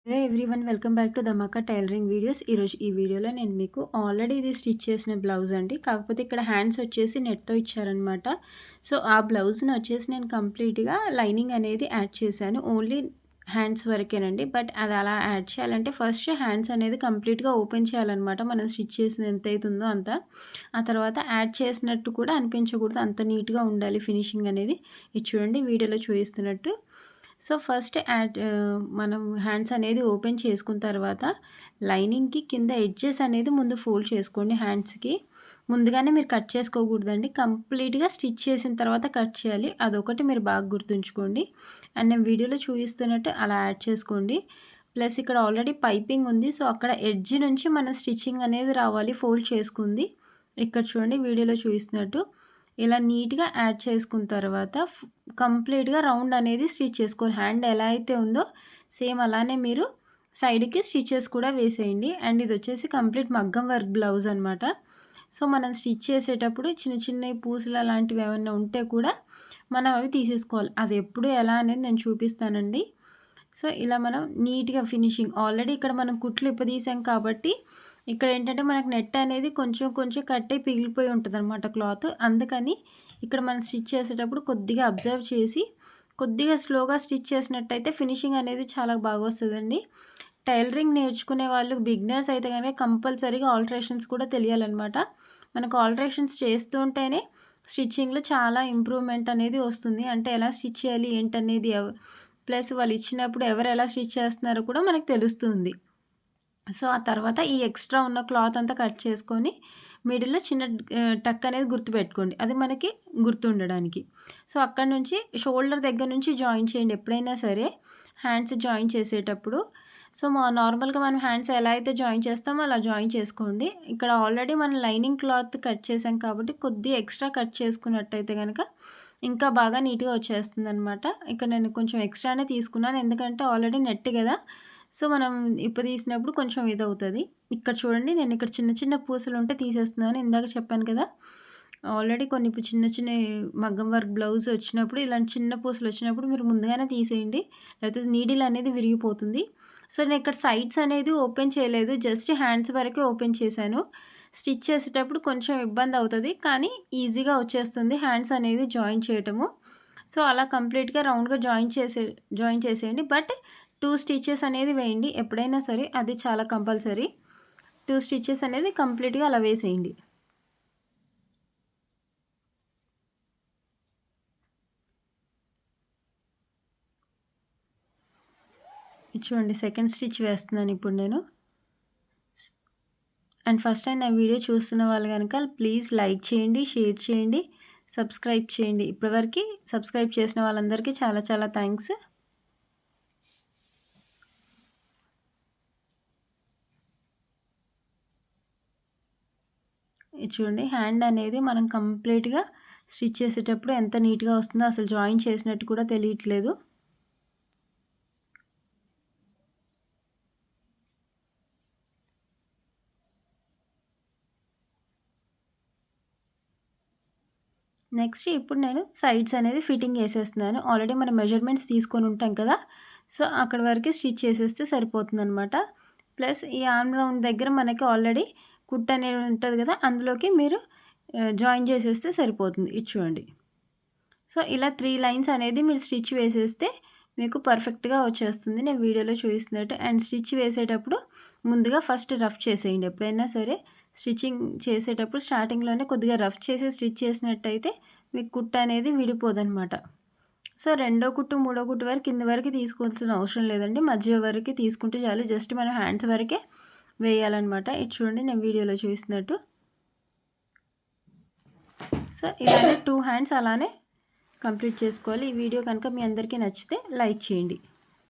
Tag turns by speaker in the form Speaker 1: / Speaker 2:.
Speaker 1: Hey everyone welcome back to Dhamaka tailoring videos. ఈరోజు ఈ వీడియోలో నేను మీకు ఆల్రెడీ ఇది స్టిచ్ చేసిన బ్లౌజ్ అండి. కాకపోతే ఇక్కడ హ్యాండ్స్ వచ్చేసి నెట్తో ఇచ్చారనమాట. సో ఆ బ్లౌజ్ని వచ్చేసి నేను కంప్లీట్గా లైనింగ్ అనేది యాడ్ చేశాను. Only hands వరకేనండి. బట్ అది అలా యాడ్ చేయాలంటే ఫస్ట్ హ్యాండ్స్ అనేది కంప్లీట్గా ఓపెన్ చేయాలన్నమాట. మనం స్టిచ్ చేసిన ఎంత అవుతుందో అంత. ఆ తర్వాత యాడ్ చేసినట్టు కూడా అనిపించకూడదు, అంత నీట్గా ఉండాలి ఫినిషింగ్ అనేది. ఇది చూడండి వీడియోలో చూపిస్తున్నట్టు. సో ఫస్ట్ మనం హ్యాండ్స్ అనేది ఓపెన్ చేసుకున్న తర్వాత లైనింగ్కి కింద ఎడ్జెస్ అనేది ముందు ఫోల్డ్ చేసుకోండి. హ్యాండ్స్కి ముందుగానే మీరు కట్ చేసుకోకూడదండి, కంప్లీట్గా స్టిచ్ చేసిన తర్వాత కట్ చేయాలి. అదొకటి మీరు బాగా గుర్తుంచుకోండి. అండ్ నేను వీడియోలో చూపిస్తున్నట్టు అలా యాడ్ చేసుకోండి. ప్లస్ ఇక్కడ ఆల్రెడీ పైపింగ్ ఉంది, సో అక్కడ ఎడ్జ్ నుంచి మన స్టిచ్చింగ్ అనేది రావాలి ఫోల్డ్ చేసుకుంది. ఇక్కడ చూడండి వీడియోలో చూపిస్తున్నట్టు ఇలా నీట్గా యాడ్ చేసుకున్న తర్వాత కంప్లీట్గా రౌండ్ అనేది స్టిచ్ చేసుకోవాలి. హ్యాండ్ ఎలా అయితే ఉందో సేమ్ అలానే మీరు సైడ్కి స్టిచెస్ కూడా వేసేయండి. అండ్ ఇది వచ్చేసి కంప్లీట్ మగ్గం వర్క్ బ్లౌజ్ అనమాట. సో మనం స్టిచ్ చేసేటప్పుడు చిన్న చిన్న పూసలు అలాంటివి ఏమైనా ఉంటే కూడా మనం అవి తీసేసుకోవాలి. అది ఎప్పుడు ఎలా అనేది నేను చూపిస్తానండి. సో ఇలా మనం నీట్గా ఫినిషింగ్ ఆల్రెడీ ఇక్కడ మనం కుట్లు ఇప్పదీసాం కాబట్టి ఇక్కడ ఏంటంటే మనకు నెట్ అనేది కొంచెం కొంచెం కట్ అయి పిగిలిపోయి ఉంటుందన్నమాట క్లాత్. అందుకని ఇక్కడ మనం స్టిచ్ చేసేటప్పుడు కొద్దిగా అబ్జర్వ్ చేసి కొద్దిగా స్లోగా స్టిచ్ చేసినట్టయితే ఫినిషింగ్ అనేది చాలా బాగా వస్తుందండి. టైలరింగ్ నేర్చుకునే వాళ్ళు బిగినర్స్ అయితే కనుక కంపల్సరీగా ఆల్టరేషన్స్ కూడా తెలియాలన్నమాట. మనకు ఆల్టరేషన్స్ చేస్తూ ఉంటేనే స్టిచ్చింగ్లో చాలా ఇంప్రూవ్మెంట్ అనేది వస్తుంది. అంటే ఎలా స్టిచ్ చేయాలి ఏంటనేది ప్లస్ వాళ్ళు ఇచ్చినప్పుడు ఎవరు ఎలా స్టిచ్ చేస్తున్నారో కూడా మనకు తెలుస్తుంది. సో ఆ తర్వాత ఈ ఎక్స్ట్రా ఉన్న క్లాత్ అంతా కట్ చేసుకొని మిడిల్లో చిన్న టక్ అనేది గుర్తుపెట్టుకోండి, అది మనకి గుర్తుండడానికి. సో అక్కడ నుంచి షోల్డర్ దగ్గర నుంచి జాయిన్ చేయండి ఎప్పుడైనా సరే హ్యాండ్స్ జాయిన్ చేసేటప్పుడు. సో నార్మల్గా మనం హ్యాండ్స్ ఎలా అయితే జాయిన్ చేస్తామో అలా జాయిన్ చేసుకోండి. ఇక్కడ ఆల్రెడీ మనం లైనింగ్ క్లాత్ కట్ చేసాం కాబట్టి కొద్దిగా ఎక్స్ట్రా కట్ చేసుకున్నట్టయితే కనుక ఇంకా బాగా నీట్గా వచ్చేస్తుంది అనమాట. ఇక్కడ నేను కొంచెం ఎక్స్ట్రానే తీసుకున్నాను, ఎందుకంటే ఆల్రెడీ నెట్ కదా. సో మనం తీసినప్పుడు కొంచెం ఇదవుతుంది. ఇక్కడ చూడండి నేను ఇక్కడ చిన్న చిన్న పూసలు ఉంటే తీసేస్తున్నాను. ఇందాక చెప్పాను కదా, ఆల్రెడీ కొన్ని చిన్న చిన్న మగ్గం వర్క్ బ్లౌజ్ వచ్చినప్పుడు ఇలాంటి చిన్న పూసలు వచ్చినప్పుడు మీరు ముందుగానే తీసేయండి, లేకపోతే నీడిల్ అనేది విరిగిపోతుంది. సో నేను ఇక్కడ సైడ్స్ అనేది ఓపెన్ చేయలేదు, జస్ట్ హ్యాండ్స్ వరకే ఓపెన్ చేశాను. స్టిచ్ చేసేటప్పుడు కొంచెం ఇబ్బంది అవుతుంది, కానీ ఈజీగా వచ్చేస్తుంది హ్యాండ్స్ అనేది జాయిన్ చేయటము. సో అలా కంప్లీట్గా రౌండ్గా జాయిన్ చేసేయండి. బట్ 2 స్టిచెస్ అనేది వేయండి ఎప్పుడైనా సరే, అది చాలా కంపల్సరీ. 2 స్టిచెస్ అనేది కంప్లీట్గా అలా వేసేయండి. చూడండి సెకండ్ స్టిచ్ వేస్తున్నాను ఇప్పుడు నేను. అండ్ ఫస్ట్ టైం నా వీడియో చూస్తున్న వాళ్ళు కనుక ప్లీజ్ లైక్ చేయండి, షేర్ చేయండి, సబ్స్క్రైబ్ చేయండి. ఇప్పటివరకు సబ్స్క్రైబ్ చేసిన వాళ్ళందరికీ చాలా చాలా థ్యాంక్స్. చూడండి హ్యాండ్ అనేది మనం కంప్లీట్గా స్టిచ్ చేసేటప్పుడు ఎంత నీట్గా వస్తుందో అసలు జాయిన్ చేసినట్టు కూడా తెలియట్లేదు. నెక్స్ట్ ఇప్పుడు నేను సైడ్స్ అనేది ఫిట్టింగ్ వేసేస్తున్నాను. ఆల్రెడీ మనం మెజర్మెంట్స్ తీసుకొని ఉంటాం కదా, సో అక్కడ వరకు స్టిచ్ చేసేస్తే సరిపోతుందన్నమాట. ప్లస్ ఈ ఆర్మ్ రౌండ్ దగ్గర మనకి ఆల్రెడీ కుట్ అనేది ఉంటుంది కదా, అందులోకి మీరు జాయిన్ చేసేస్తే సరిపోతుంది. ఇది చూడండి. సో ఇలా 3 లైన్స్ అనేది మీరు స్టిచ్ వేసేస్తే మీకు పర్ఫెక్ట్గా వచ్చేస్తుంది, నేను వీడియోలో చూపిస్తున్నట్టు. అండ్ స్టిచ్ వేసేటప్పుడు ముందుగా ఫస్ట్ రఫ్ చేసేయండి. ఎప్పుడైనా సరే స్టిచ్చింగ్ చేసేటప్పుడు స్టార్టింగ్లోనే కొద్దిగా రఫ్ చేసి స్టిచ్ చేసినట్టయితే మీకు కుట్టు అనేది విడిపోదన్నమాట. సో రెండో కుట్టు మూడో కుట్టు వరకు కింద వరకు తీసుకోవాల్సిన అవసరం లేదండి, మధ్య వరకు తీసుకుంటే చాలు. జస్ట్ మనం హ్యాండ్స్ వరకే వేయాలన్నమాట. ఇది చూడండి నేను వీడియోలో చూపిస్తున్నట్టు. సో ఇలానే 2 హ్యాండ్స్ అలానే కంప్లీట్ చేసుకోవాలి. ఈ వీడియో కనుక మీ అందరికీ నచ్చితే లైక్ చేయండి.